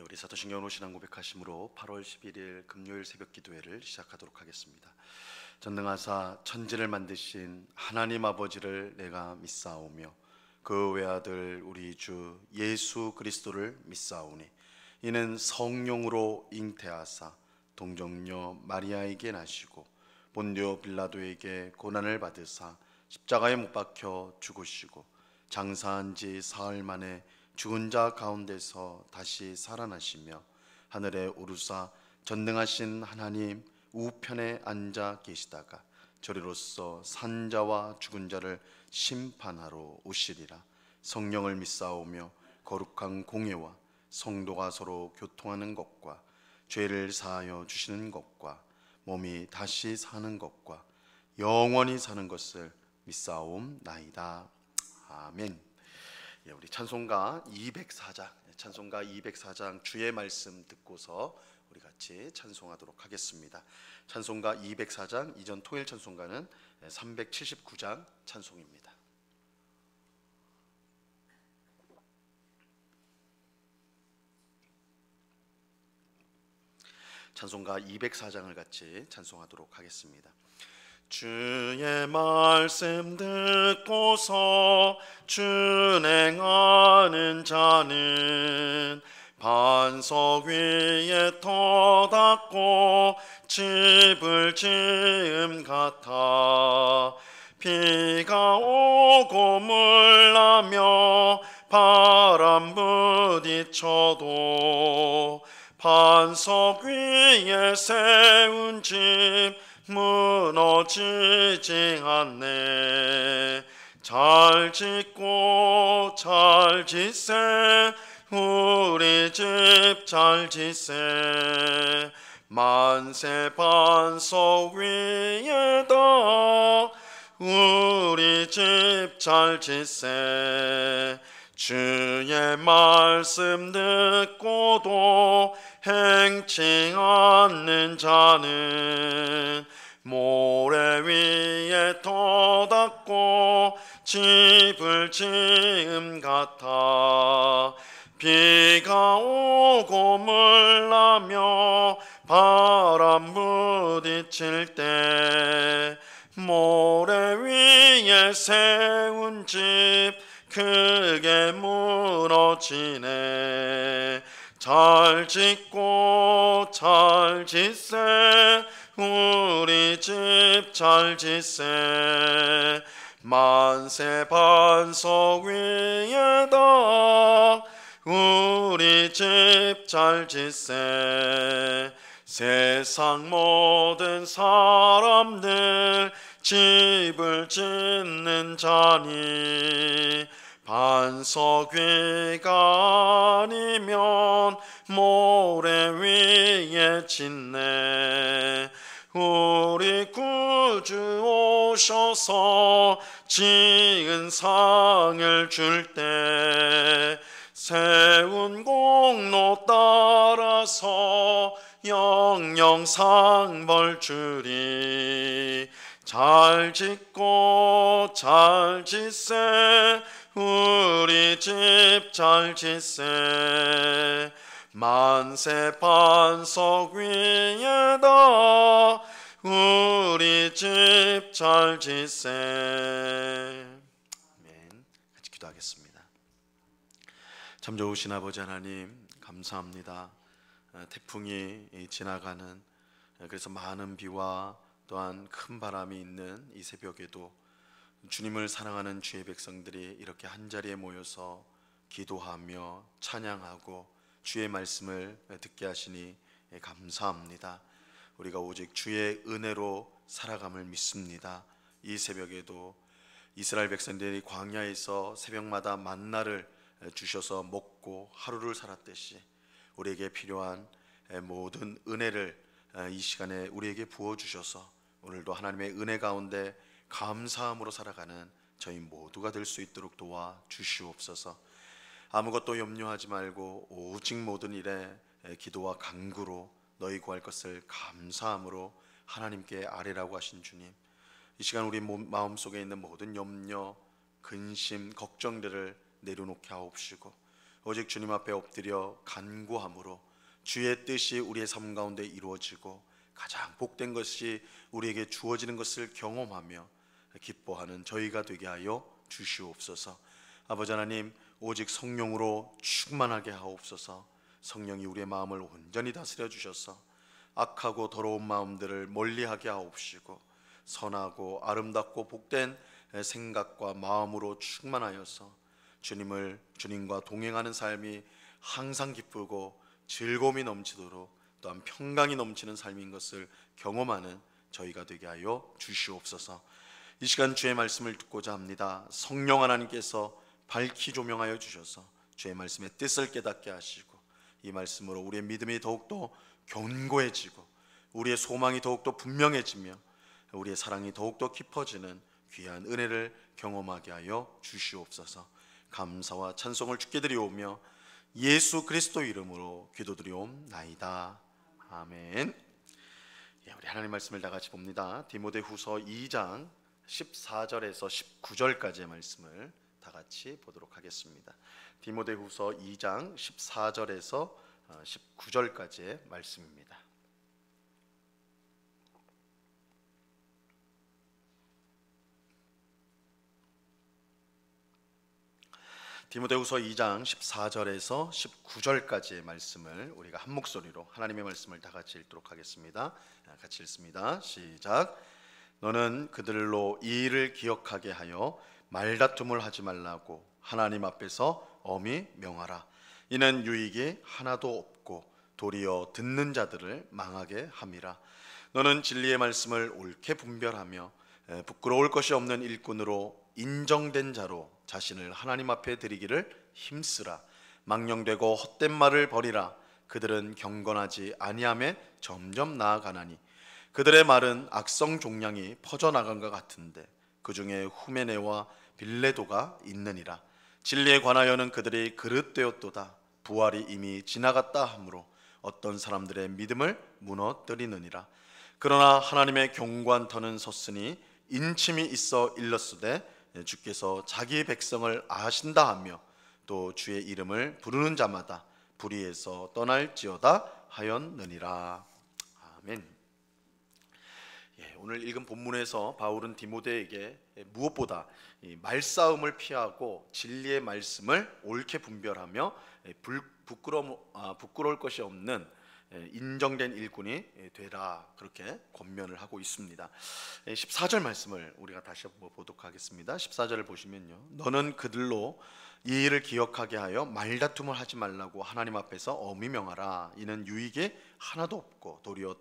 우리 사도신경 오신앙 고백하심으로 8월 11일 금요일 새벽 기도회를 시작하도록 하겠습니다. 전능하사 천지를 만드신 하나님 아버지를 내가 믿사오며 그 외아들 우리 주 예수 그리스도를 믿사오니 이는 성령으로 잉태하사 동정녀 마리아에게 나시고 본디오 빌라도에게 고난을 받으사 십자가에 못 박혀 죽으시고 장사한 지 사흘 만에 죽은 자 가운데서 다시 살아나시며 하늘에 오르사 전능하신 하나님 우편에 앉아 계시다가 저리로서 산 자와 죽은 자를 심판하러 오시리라. 성령을 믿사오며 거룩한 공예와 성도가 서로 교통하는 것과 죄를 사하여 주시는 것과 몸이 다시 사는 것과 영원히 사는 것을 믿사옵나이다. 아멘. 우리 찬송가 204장 주의 말씀 듣고서 우리 같이 찬송하도록 하겠습니다. 찬송가 204장, 이전 토일 찬송가는 379장 찬송입니다. 찬송가 204장을 같이 찬송하도록 하겠습니다. 주의 말씀 듣고서 준행하는 자는 반석 위에 터닫고 집을 지음 같아 비가 오고 물나며 바람 부딪혀도 반석 위에 세운 집 무너지지 않네. 잘 짓고 잘 짓세 우리 집 잘 짓세 만세 반석 위에다 우리 집 잘 짓세 주의 말씀 듣고도 행치 않는 자는 모래 위에 터닫고 집을 지음 같아 비가 오고 물나며 바람 부딪힐 때 모래 위에 세운 집 크게 무너지네. 잘 짓고 잘 짓세 우리 집 잘 짓세 만세 반석 위에다 우리 집 잘 짓세 세상 모든 사람들 집을 짓는 자니 반석 위가 아니면 모래 위에 짓네. 우리 구주 오셔서 지은 상을 줄 때 세운 공로 따라서 영영 상 벌 주리. 잘 짓고 잘 짓세 우리 집 잘 짓세 만세 반석 위에다 우리 집 잘 짓세. 아멘. 같이 기도하겠습니다. 참 좋으신 아버지 하나님 감사합니다. 태풍이 지나가는 그래서 많은 비와 또한 큰 바람이 있는 이 새벽에도 주님을 사랑하는 주의 백성들이 이렇게 한자리에 모여서 기도하며 찬양하고 주의 말씀을 듣게 하시니 감사합니다. 우리가 오직 주의 은혜로 살아감을 믿습니다. 이 새벽에도 이스라엘 백성들이 광야에서 새벽마다 만나를 주셔서 먹고 하루를 살았듯이 우리에게 필요한 모든 은혜를 이 시간에 우리에게 부어주셔서 오늘도 하나님의 은혜 가운데 감사함으로 살아가는 저희 모두가 될 수 있도록 도와 주시옵소서. 아무것도 염려하지 말고 오직 모든 일에 기도와 간구로 너희 구할 것을 감사함으로 하나님께 아뢰라고 하신 주님, 이 시간 우리 마음속에 있는 모든 염려, 근심, 걱정들을 내려놓게 하옵시고 오직 주님 앞에 엎드려 간구함으로 주의 뜻이 우리의 삶 가운데 이루어지고 가장 복된 것이 우리에게 주어지는 것을 경험하며 기뻐하는 저희가 되게 하여 주시옵소서. 아버지 하나님, 오직 성령으로 충만하게 하옵소서. 성령이 우리의 마음을 온전히 다스려 주셔서 악하고 더러운 마음들을 멀리하게 하옵시고 선하고 아름답고 복된 생각과 마음으로 충만하여서 주님과 동행하는 삶이 항상 기쁘고 즐거움이 넘치도록 또한 평강이 넘치는 삶인 것을 경험하는 저희가 되게 하여 주시옵소서. 이 시간 주의 말씀을 듣고자 합니다. 성령 하나님께서 밝히 조명하여 주셔서 주의 말씀의 뜻을 깨닫게 하시고 이 말씀으로 우리의 믿음이 더욱더 견고해지고 우리의 소망이 더욱더 분명해지며 우리의 사랑이 더욱더 깊어지는 귀한 은혜를 경험하게 하여 주시옵소서. 감사와 찬송을 주께 드리오며 예수 그리스도 이름으로 기도드리옵나이다. 아멘. 우리 하나님 말씀을 다 같이 봅니다. 디모데후서 2장 14절에서 19절까지의 말씀을 다 같이 보도록 하겠습니다. 디모데후서 2장 14절에서 19절까지의 말씀입니다. 디모데후서 2장 14절에서 19절까지의 말씀을 우리가 한 목소리로 하나님의 말씀을 다 같이 읽도록 하겠습니다. 같이 읽습니다. 시작. 너는 그들로 이 일을 기억하게 하여 말다툼을 하지 말라고 하나님 앞에서 엄히 명하라. 이는 유익이 하나도 없고 도리어 듣는 자들을 망하게 함이라. 너는 진리의 말씀을 옳게 분별하며 부끄러울 것이 없는 일꾼으로 인정된 자로 자신을 하나님 앞에 드리기를 힘쓰라. 망령되고 헛된 말을 버리라. 그들은 경건하지 아니함에 점점 나아가나니 그들의 말은 악성 종양이 퍼져나간 것 같은데 그 중에 후메네와 빌레도가 있느니라. 진리에 관하여는 그들이 그릇되었도다. 부활이 이미 지나갔다 하므로 어떤 사람들의 믿음을 무너뜨리느니라. 그러나 하나님의 경고한 터는 섰으니 인침이 있어 일렀으되 주께서 자기 백성을 아신다 하며 또 주의 이름을 부르는 자마다 불의에서 떠날지어다 하였느니라. 아멘. 오늘 읽은 본문에서 바울은 디모데에게 무엇보다 말싸움을 피하고 진리의 말씀을 옳게 분별하며 부끄러울 것이 없는 인정된 일꾼이 되라, 그렇게 권면을 하고 있습니다. 14절 말씀을 우리가 다시 한번 보도록 하겠습니다. 14절을 보시면요, 너는 그들로 이 일을 기억하게 하여 말다툼을 하지 말라고 하나님 앞에서 엄히 명하라. 이는 유익이 하나도 없고 도리어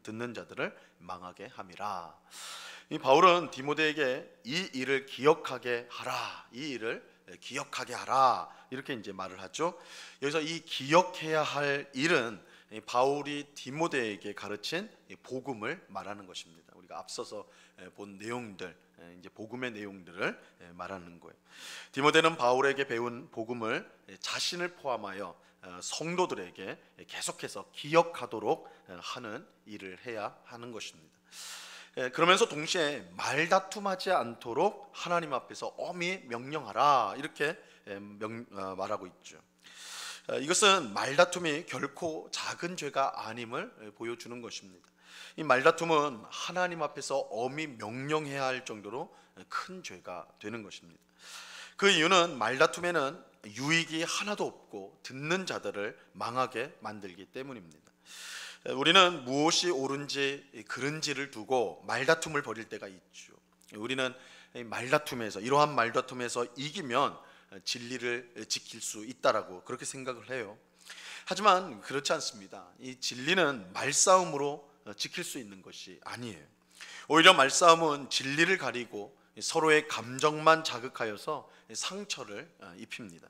듣는 자들을 망하게 함이라. 이 바울은 디모데에게 이 일을 기억하게 하라, 이 일을 기억하게 하라, 이렇게 이제 말을 하죠. 여기서 이 기억해야 할 일은 바울이 디모데에게 가르친 복음을 말하는 것입니다. 우리가 앞서서 본 내용들, 이제 복음의 내용들을 말하는 거예요. 디모데는 바울에게 배운 복음을 자신을 포함하여 성도들에게 계속해서 기억하도록 하는 일을 해야 하는 것입니다. 그러면서 동시에 말다툼하지 않도록 하나님 앞에서 엄히 명령하라, 이렇게 말하고 있죠. 이것은 말다툼이 결코 작은 죄가 아님을 보여주는 것입니다. 이 말다툼은 하나님 앞에서 엄히 명령해야 할 정도로 큰 죄가 되는 것입니다. 그 이유는 말다툼에는 유익이 하나도 없고 듣는 자들을 망하게 만들기 때문입니다. 우리는 무엇이 옳은지 그른지를 두고 말다툼을 벌일 때가 있죠. 우리는 이러한 말다툼에서 이기면 진리를 지킬 수 있다라고 그렇게 생각을 해요. 하지만 그렇지 않습니다. 이 진리는 말싸움으로 지킬 수 있는 것이 아니에요. 오히려 말싸움은 진리를 가리고 서로의 감정만 자극하여서 상처를 입힙니다.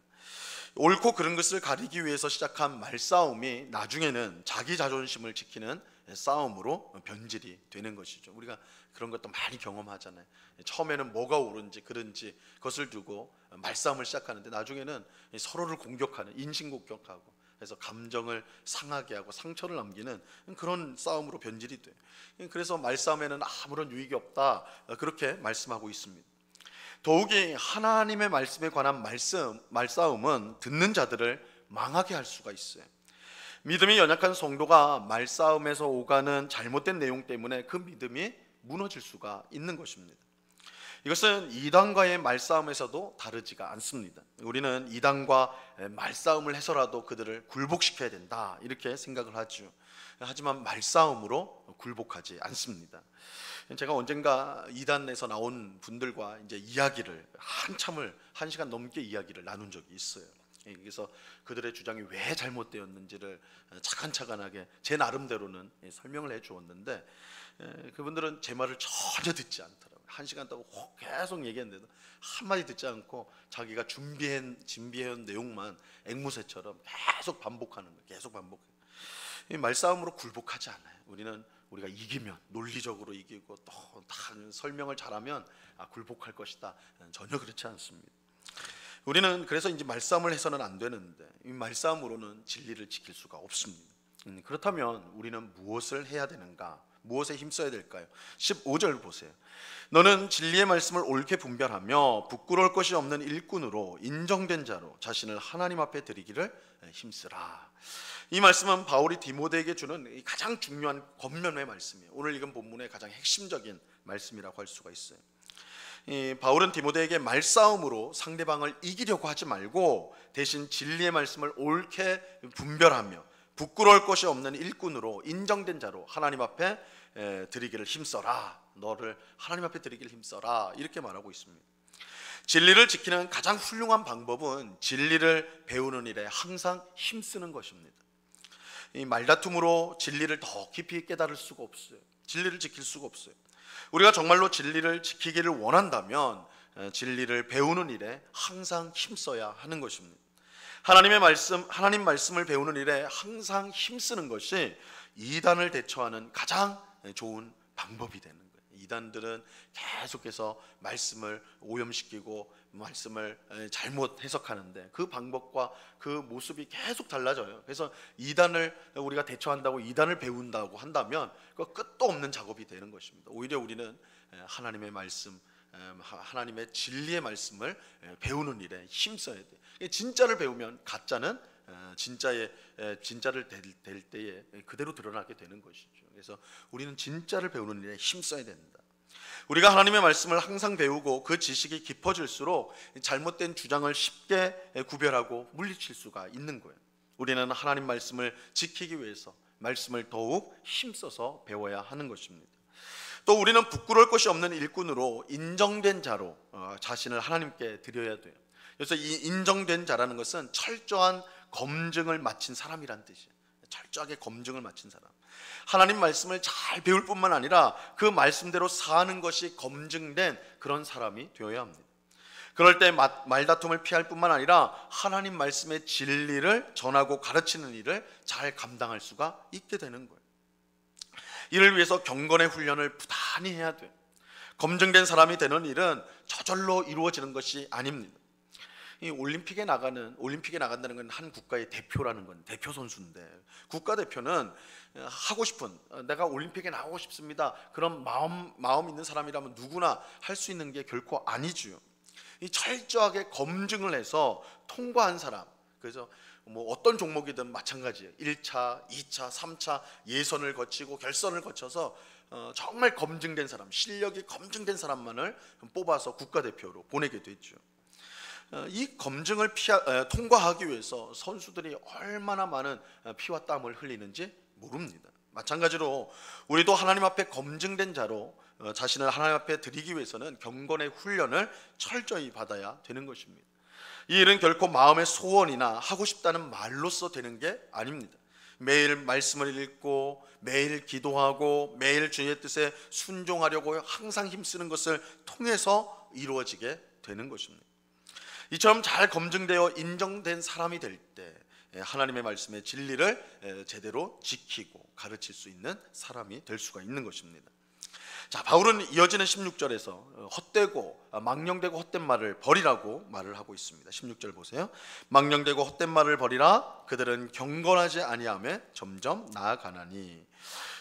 옳고 그른 것을 가리기 위해서 시작한 말싸움이 나중에는 자기 자존심을 지키는 싸움으로 변질이 되는 것이죠. 우리가 그런 것도 많이 경험하잖아요. 처음에는 뭐가 옳은지 그른지 그것을 두고 말싸움을 시작하는데 나중에는 서로를 공격하는, 인신공격하고 그래서 감정을 상하게 하고 상처를 남기는 그런 싸움으로 변질이 돼요. 그래서 말싸움에는 아무런 유익이 없다, 그렇게 말씀하고 있습니다. 더욱이 하나님의 말씀에 관한 말싸움은 듣는 자들을 망하게 할 수가 있어요. 믿음이 연약한 성도가 말싸움에서 오가는 잘못된 내용 때문에 그 믿음이 무너질 수가 있는 것입니다. 이것은 이단과의 말싸움에서도 다르지가 않습니다. 우리는 이단과 말싸움을 해서라도 그들을 굴복시켜야 된다 이렇게 생각을 하죠. 하지만 말싸움으로 굴복하지 않습니다. 제가 언젠가 이단에서 나온 분들과 이제 이야기를 한참을 1시간 넘게 이야기를 나눈 적이 있어요. 그래서 그들의 주장이 왜 잘못되었는지를 차근차근하게 제 나름대로는 설명을 해 주었는데, 그분들은 제 말을 전혀 듣지 않더라고요. 1시간 동안 계속 얘기했는데도 한마디 듣지 않고 자기가 준비해온 내용만 앵무새처럼 계속 반복하는 거예요. 계속 반복해요. 이 말싸움으로 굴복하지 않아요. 우리가 이기면, 논리적으로 이기고 또 다 설명을 잘하면 굴복할 것이다. 전혀 그렇지 않습니다. 우리는 그래서 이제 말싸움을 해서는 안 되는데, 이 말싸움으로는 진리를 지킬 수가 없습니다. 그렇다면 우리는 무엇을 해야 되는가? 무엇에 힘써야 될까요? 15절 보세요. 너는 진리의 말씀을 옳게 분별하며 부끄러울 것이 없는 일꾼으로 인정된 자로 자신을 하나님 앞에 드리기를 힘쓰라. 이 말씀은 바울이 디모데에게 주는 가장 중요한 권면의 말씀이에요. 오늘 읽은 본문의 가장 핵심적인 말씀이라고 할 수가 있어요. 바울은 디모데에게 말싸움으로 상대방을 이기려고 하지 말고 대신 진리의 말씀을 옳게 분별하며 부끄러울 것이 없는 일꾼으로 인정된 자로 하나님 앞에 드리기를 힘써라. 너를 하나님 앞에 드리기를 힘써라. 이렇게 말하고 있습니다. 진리를 지키는 가장 훌륭한 방법은 진리를 배우는 일에 항상 힘쓰는 것입니다. 이 말다툼으로 진리를 더 깊이 깨달을 수가 없어요. 진리를 지킬 수가 없어요. 우리가 정말로 진리를 지키기를 원한다면 진리를 배우는 일에 항상 힘써야 하는 것입니다. 하나님 말씀을 배우는 일에 항상 힘쓰는 것이 이단을 대처하는 가장 좋은 방법이 되는 거예요. 이단들은 계속해서 말씀을 오염시키고 말씀을 잘못 해석하는데 그 방법과 그 모습이 계속 달라져요. 그래서 이단을 우리가 대처한다고, 이단을 배운다고 한다면 그 끝도 없는 작업이 되는 것입니다. 오히려 우리는 하나님의 말씀, 하나님의 진리의 말씀을 배우는 일에 힘써야 돼요. 진짜를 배우면 가짜는 진짜를 될 때에 그대로 드러나게 되는 것이죠. 그래서 우리는 진짜를 배우는 일에 힘써야 된다. 우리가 하나님의 말씀을 항상 배우고 그 지식이 깊어질수록 잘못된 주장을 쉽게 구별하고 물리칠 수가 있는 거예요. 우리는 하나님 말씀을 지키기 위해서 말씀을 더욱 힘써서 배워야 하는 것입니다. 또 우리는 부끄러울 것이 없는 일꾼으로 인정된 자로 자신을 하나님께 드려야 돼요. 그래서 이 인정된 자라는 것은 철저한 검증을 마친 사람이란 뜻이에요. 철저하게 검증을 마친 사람. 하나님 말씀을 잘 배울 뿐만 아니라 그 말씀대로 사는 것이 검증된 그런 사람이 되어야 합니다. 그럴 때 말다툼을 피할 뿐만 아니라 하나님 말씀의 진리를 전하고 가르치는 일을 잘 감당할 수가 있게 되는 거예요. 이를 위해서 경건의 훈련을 부단히 해야 돼요. 검증된 사람이 되는 일은 저절로 이루어지는 것이 아닙니다. 이 올림픽에 나간다는 건 한 국가의 대표라는 건 대표 선수인데, 국가대표는 하고 싶은, 내가 올림픽에 나가고 싶습니다, 그런 마음 있는 사람이라면 누구나 할 수 있는 게 결코 아니죠. 이 철저하게 검증을 해서 통과한 사람, 그래서 뭐 어떤 종목이든 마찬가지예요. 1차, 2차, 3차 예선을 거치고 결선을 거쳐서 정말 검증된 사람, 실력이 검증된 사람만을 뽑아서 국가대표로 보내게 됐죠. 이 검증을 통과하기 위해서 선수들이 얼마나 많은 피와 땀을 흘리는지 모릅니다. 마찬가지로 우리도 하나님 앞에 검증된 자로 자신을 하나님 앞에 드리기 위해서는 경건의 훈련을 철저히 받아야 되는 것입니다. 이 일은 결코 마음의 소원이나 하고 싶다는 말로써 되는 게 아닙니다. 매일 말씀을 읽고 매일 기도하고 매일 주의 뜻에 순종하려고 항상 힘쓰는 것을 통해서 이루어지게 되는 것입니다. 이처럼 잘 검증되어 인정된 사람이 될 때 하나님의 말씀의 진리를 제대로 지키고 가르칠 수 있는 사람이 될 수가 있는 것입니다. 자, 바울은 이어지는 16절에서 헛되고 망령되고 헛된 말을 버리라고 말을 하고 있습니다. 16절 보세요. 망령되고 헛된 말을 버리라. 그들은 경건하지 아니하며 점점 나아가나니.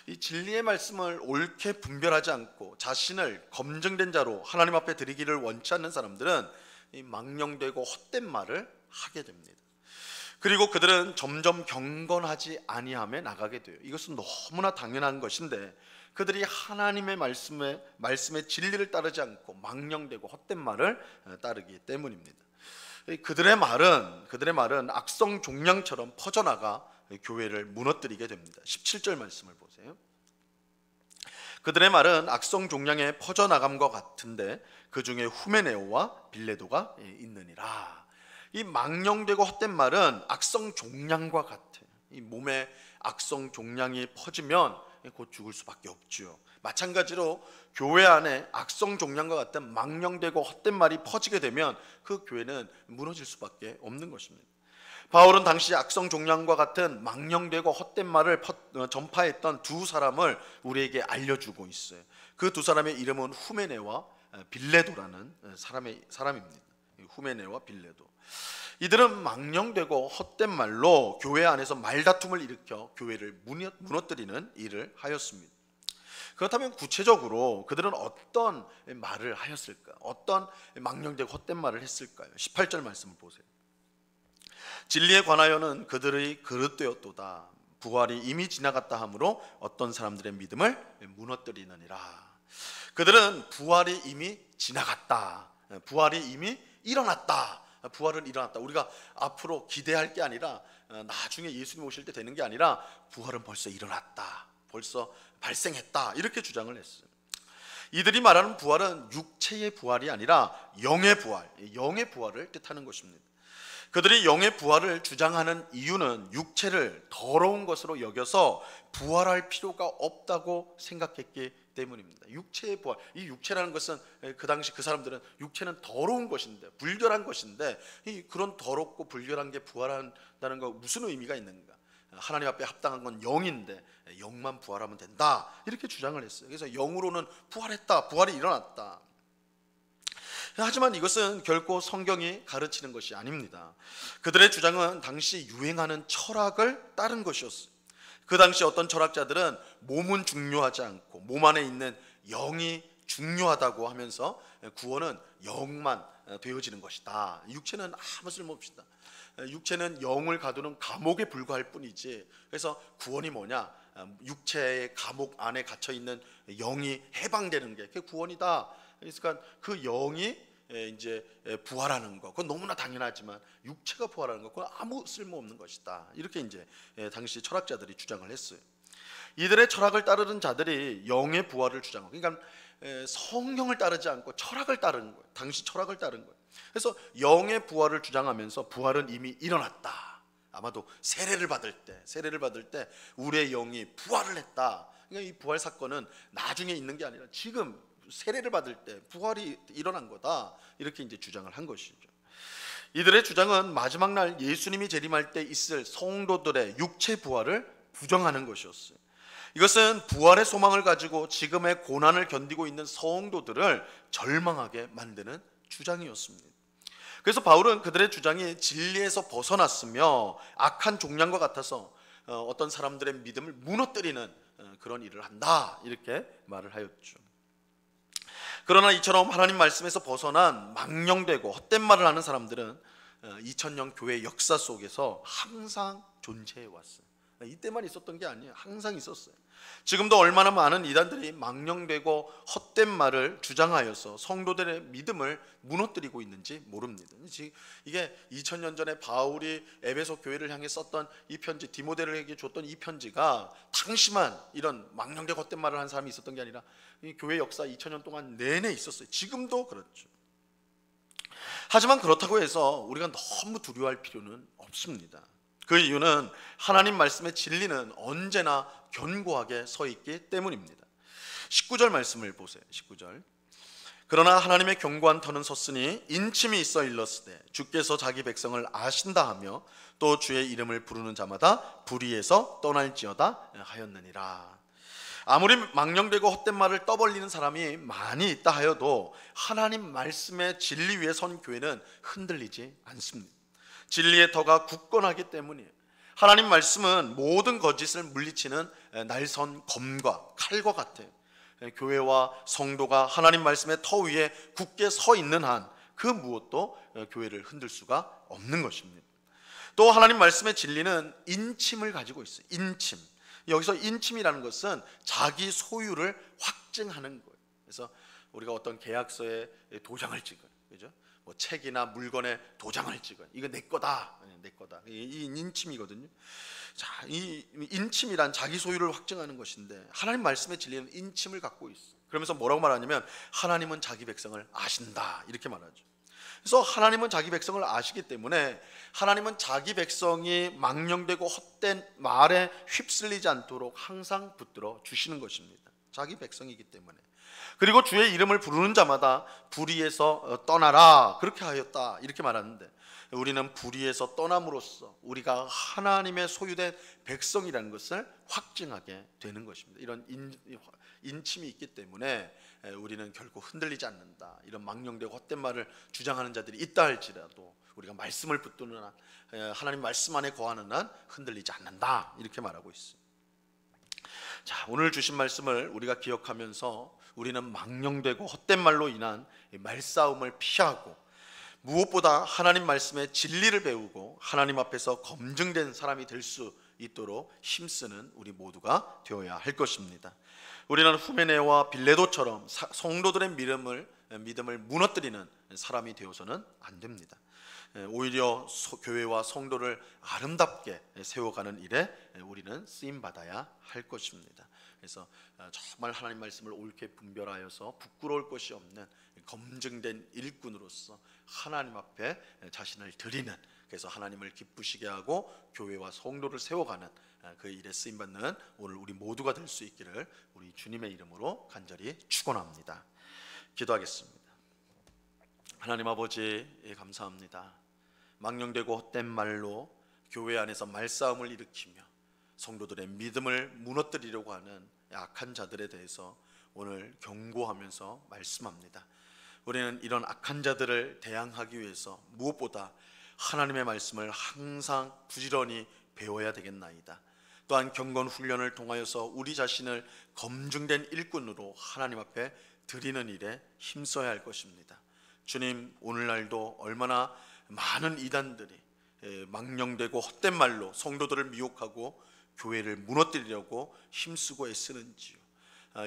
이 진리의 말씀을 옳게 분별하지 않고 자신을 검증된 자로 하나님 앞에 드리기를 원치 않는 사람들은 이 망령되고 헛된 말을 하게 됩니다. 그리고 그들은 점점 경건하지 아니함에 나가게 돼요. 이것은 너무나 당연한 것인데 그들이 하나님의 말씀의 진리를 따르지 않고 망령되고 헛된 말을 따르기 때문입니다. 그들의 말은 악성 종량처럼 퍼져나가 교회를 무너뜨리게 됩니다. 17절 말씀을 보세요. 그들의 말은 악성 종량에 퍼져나감과 같은데 그 중에 후메네오와 빌레도가 있느니라. 이 망령되고 헛된 말은 악성 종량과 같아요. 이 몸에 악성 종량이 퍼지면 곧 죽을 수밖에 없죠. 마찬가지로 교회 안에 악성 종량과 같은 망령되고 헛된 말이 퍼지게 되면 그 교회는 무너질 수밖에 없는 것입니다. 바울은 당시 악성 종량과 같은 망령되고 헛된 말을 전파했던 두 사람을 우리에게 알려주고 있어요. 그 두 사람의 이름은 후메네와 빌레도라는 사람입니다. 후메네와 빌레도. 이들은 망령되고 헛된 말로 교회 안에서 말다툼을 일으켜 교회를 무너뜨리는 일을 하였습니다. 그렇다면 구체적으로 그들은 어떤 말을 하였을까? 어떤 망령되고 헛된 말을 했을까요? 18절 말씀을 보세요. 진리에 관하여는 그들의 그릇되었도다. 부활이 이미 지나갔다 하므로 어떤 사람들의 믿음을 무너뜨리느니라. 그들은 부활이 이미 지나갔다. 부활이 이미 일어났다. 부활은 일어났다. 우리가 앞으로 기대할 게 아니라 나중에 예수님 오실 때 되는 게 아니라 부활은 벌써 일어났다. 벌써 발생했다. 이렇게 주장을 했어요. 이들이 말하는 부활은 육체의 부활이 아니라 영의 부활, 영의 부활을 뜻하는 것입니다. 그들이 영의 부활을 주장하는 이유는 육체를 더러운 것으로 여겨서 부활할 필요가 없다고 생각했기 때문입니다. 육체의 부활, 이 육체라는 것은 그 당시 그 사람들은 육체는 더러운 것인데, 불결한 것인데, 그런 더럽고 불결한 게 부활한다는 거 무슨 의미가 있는가? 하나님 앞에 합당한 건 영인데 영만 부활하면 된다, 이렇게 주장을 했어요. 그래서 영으로는 부활했다, 부활이 일어났다. 하지만 이것은 결코 성경이 가르치는 것이 아닙니다. 그들의 주장은 당시 유행하는 철학을 따른 것이었어요. 그 당시 어떤 철학자들은 몸은 중요하지 않고 몸 안에 있는 영이 중요하다고 하면서 구원은 영만 되어지는 것이다. 육체는 아무 쓸모없다. 육체는 영을 가두는 감옥에 불과할 뿐이지. 그래서 구원이 뭐냐? 육체의 감옥 안에 갇혀 있는 영이 해방되는 게 그게 구원이다. 그러니까 그 영이 이제 부활하는 거, 그건 너무나 당연하지만 육체가 부활하는 거, 그건 아무 쓸모없는 것이다. 이렇게 이제 당시 철학자들이 주장을 했어요. 이들의 철학을 따르는 자들이 영의 부활을 주장하고, 그러니까 성경을 따르지 않고 철학을 따르는 거예요. 당시 철학을 따른 거예요. 그래서 영의 부활을 주장하면서 부활은 이미 일어났다. 아마도 세례를 받을 때 우리의 영이 부활을 했다. 그러니까 이 부활 사건은 나중에 있는 게 아니라 지금 세례를 받을 때 부활이 일어난 거다. 이렇게 이제 주장을 한 것이죠. 이들의 주장은 마지막 날 예수님이 재림할 때 있을 성도들의 육체 부활을 부정하는 것이었어요. 이것은 부활의 소망을 가지고 지금의 고난을 견디고 있는 성도들을 절망하게 만드는 주장이었습니다. 그래서 바울은 그들의 주장이 진리에서 벗어났으며 악한 종량과 같아서 어떤 사람들의 믿음을 무너뜨리는 그런 일을 한다, 이렇게 말을 하였죠. 그러나 이처럼 하나님 말씀에서 벗어난 망령되고 헛된 말을 하는 사람들은 2000년 교회 역사 속에서 항상 존재해 왔어요. 이때만 있었던 게 아니에요. 항상 있었어요. 지금도 얼마나 많은 이단들이 망령되고 헛된 말을 주장하여서 성도들의 믿음을 무너뜨리고 있는지 모릅니다. 이게 2000년 전에 바울이 에베소 교회를 향해 썼던 이 편지, 디모데에게 줬던 이 편지가 당시만 이런 망령되고 헛된 말을 한 사람이 있었던 게 아니라 이 교회 역사 2000년 동안 내내 있었어요. 지금도 그렇죠. 하지만 그렇다고 해서 우리가 너무 두려워할 필요는 없습니다. 그 이유는 하나님 말씀의 진리는 언제나 견고하게 서 있기 때문입니다. 19절 말씀을 보세요. 19절. 그러나 하나님의 견고한 터는 섰으니 인침이 있어 일렀으되 주께서 자기 백성을 아신다 하며 또 주의 이름을 부르는 자마다 불의에서 떠날지어다 하였느니라. 아무리 망령되고 헛된 말을 떠벌리는 사람이 많이 있다 하여도 하나님 말씀의 진리 위에 선 교회는 흔들리지 않습니다. 진리의 터가 굳건하기 때문이에요. 하나님 말씀은 모든 거짓을 물리치는 날선 검과 칼과 같아요. 교회와 성도가 하나님 말씀의 터 위에 굳게 서 있는 한 그 무엇도 교회를 흔들 수가 없는 것입니다. 또 하나님 말씀의 진리는 인침을 가지고 있어요. 인침. 여기서 인침이라는 것은 자기 소유를 확증하는 거예요. 그래서 우리가 어떤 계약서에 도장을 찍어요, 그죠? 뭐 책이나 물건에 도장을 찍어요. 이거 내 거다, 내 거다. 이 인침이거든요. 자, 이 인침이란 자기 소유를 확증하는 것인데, 하나님 말씀의 진리는 인침을 갖고 있어. 그러면서 뭐라고 말하냐면 하나님은 자기 백성을 아신다, 이렇게 말하죠. 그래서 하나님은 자기 백성을 아시기 때문에 하나님은 자기 백성이 망령되고 헛된 말에 휩쓸리지 않도록 항상 붙들어 주시는 것입니다. 자기 백성이기 때문에. 그리고 주의 이름을 부르는 자마다 불의에서 떠나라, 그렇게 하였다, 이렇게 말하는데, 우리는 불의에서 떠남으로써 우리가 하나님의 소유된 백성이라는 것을 확증하게 되는 것입니다. 이런 인침이 있기 때문에 우리는 결코 흔들리지 않는다. 이런 망령되고 헛된 말을 주장하는 자들이 있다 할지라도 우리가 말씀을 붙드는 한, 하나님 말씀 안에 거하는 한 흔들리지 않는다, 이렇게 말하고 있습니다. 자, 오늘 주신 말씀을 우리가 기억하면서 우리는 망령되고 헛된 말로 인한 말싸움을 피하고, 무엇보다 하나님 말씀의 진리를 배우고 하나님 앞에서 검증된 사람이 될 수 있도록 힘쓰는 우리 모두가 되어야 할 것입니다. 우리는 후메네와 빌레도처럼 성도들의 믿음을 무너뜨리는 사람이 되어서는 안 됩니다. 오히려 교회와 성도를 아름답게 세워가는 일에 우리는 쓰임받아야 할 것입니다. 그래서 정말 하나님 말씀을 옳게 분별하여서 부끄러울 것이 없는 검증된 일꾼으로서 하나님 앞에 자신을 드리는, 그래서 하나님을 기쁘시게 하고 교회와 성도를 세워가는 그 일에 쓰임받는 오늘 우리 모두가 될 수 있기를 우리 주님의 이름으로 간절히 축원합니다. 기도하겠습니다. 하나님 아버지, 감사합니다. 망령되고 헛된 말로 교회 안에서 말싸움을 일으키며 성도들의 믿음을 무너뜨리려고 하는 악한 자들에 대해서 오늘 경고하면서 말씀합니다. 우리는 이런 악한 자들을 대항하기 위해서 무엇보다 하나님의 말씀을 항상 부지런히 배워야 되겠나이다. 또한 경건 훈련을 통하여서 우리 자신을 검증된 일꾼으로 하나님 앞에 드리는 일에 힘써야 할 것입니다. 주님, 오늘날도 얼마나 많은 이단들이 망령되고 헛된 말로 성도들을 미혹하고 교회를 무너뜨리려고 힘쓰고 애쓰는지요.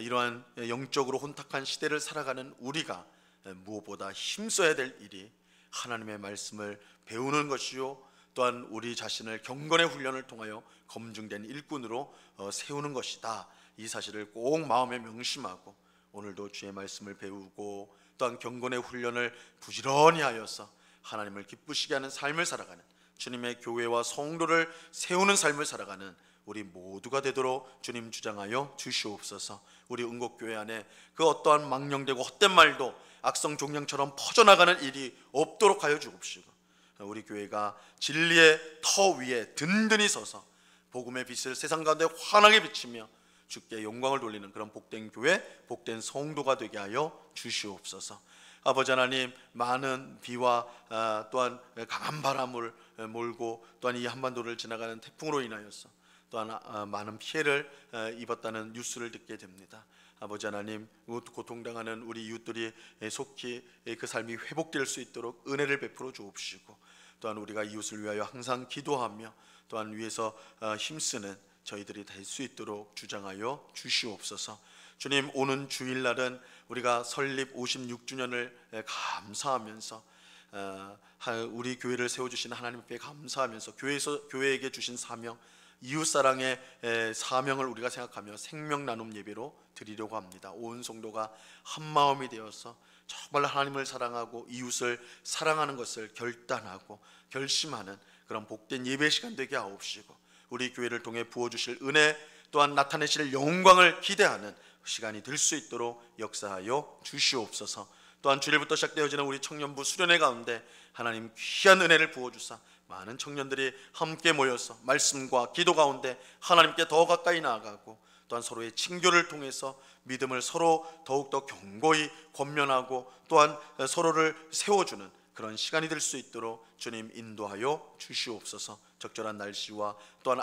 이러한 영적으로 혼탁한 시대를 살아가는 우리가 무엇보다 힘써야 될 일이 하나님의 말씀을 배우는 것이요, 또한 우리 자신을 경건의 훈련을 통하여 검증된 일꾼으로 세우는 것이다. 이 사실을 꼭 마음에 명심하고 오늘도 주의 말씀을 배우고 또한 경건의 훈련을 부지런히 하여서 하나님을 기쁘시게 하는 삶을 살아가는, 주님의 교회와 성도를 세우는 삶을 살아가는 우리 모두가 되도록 주님 주장하여 주시옵소서. 우리 은곡교회 안에 그 어떠한 망령되고 헛된 말도 악성 종양처럼 퍼져나가는 일이 없도록 하여 주옵시고, 우리 교회가 진리의 터 위에 든든히 서서 복음의 빛을 세상 가운데 환하게 비치며 주께 영광을 돌리는 그런 복된 교회, 복된 성도가 되게 하여 주시옵소서. 아버지 하나님, 많은 비와 또한 강한 바람을 몰고 또한 이 한반도를 지나가는 태풍으로 인하여서 또한 많은 피해를 입었다는 뉴스를 듣게 됩니다. 아버지 하나님, 고통당하는 우리 이웃들이 속히 그 삶이 회복될 수 있도록 은혜를 베풀어 주옵시고, 또한 우리가 이웃을 위하여 항상 기도하며 또한 위에서 힘쓰는 저희들이 될 수 있도록 주장하여 주시옵소서. 주님, 오는 주일날은 우리가 설립 56주년을 감사하면서 우리 교회를 세워주신 하나님께 감사하면서 교회에게 주신 사명, 이웃사랑의 사명을 우리가 생각하며 생명 나눔 예배로 드리려고 합니다. 온 성도가 한마음이 되어서 정말 하나님을 사랑하고 이웃을 사랑하는 것을 결단하고 결심하는 그런 복된 예배 시간 되게 하옵시고, 우리 교회를 통해 부어주실 은혜 또한 나타내실 영광을 기대하는 시간이 될 수 있도록 역사하여 주시옵소서. 또한 주일부터 시작되어지는 우리 청년부 수련회 가운데 하나님 귀한 은혜를 부어주사 많은 청년들이 함께 모여서 말씀과 기도 가운데 하나님께 더 가까이 나아가고, 또한 서로의 친교를 통해서 믿음을 서로 더욱더 견고히 권면하고 또한 서로를 세워주는 그런 시간이 될 수 있도록 주님 인도하여 주시옵소서. 적절한 날씨와 또한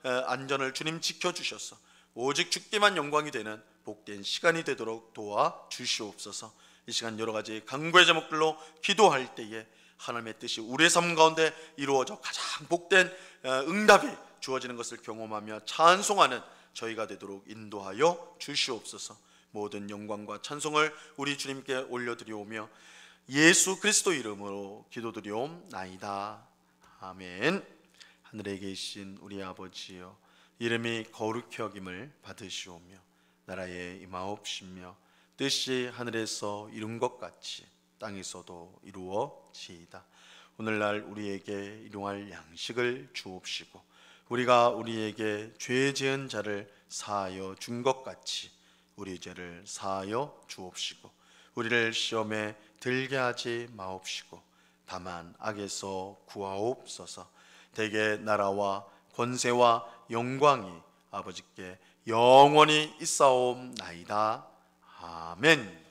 안전을 주님 지켜주셔서 오직 주께만 영광이 되는 복된 시간이 되도록 도와 주시옵소서. 이 시간 여러 가지 간구의 제목들로 기도할 때에 하나님의 뜻이 우리의 삶 가운데 이루어져 가장 복된 응답이 주어지는 것을 경험하며 찬송하는 저희가 되도록 인도하여 주시옵소서. 모든 영광과 찬송을 우리 주님께 올려드리오며 예수 그리스도 이름으로 기도드리옵나이다. 아멘. 하늘에 계신 우리 아버지여, 이름이 거룩히 여김을 받으시오며 나라에 임하옵시며 뜻이 하늘에서 이룬 것 같이 땅에서도 이루어지이다. 오늘날 우리에게 일용할 양식을 주옵시고 우리가 우리에게 죄 지은 자를 사하여 준 것 같이 우리 죄를 사하여 주옵시고 우리를 시험에 들게 하지 마옵시고 다만 악에서 구하옵소서. 대개 나라와 권세와 영광이 아버지께 영원히 있사옵나이다. 아멘.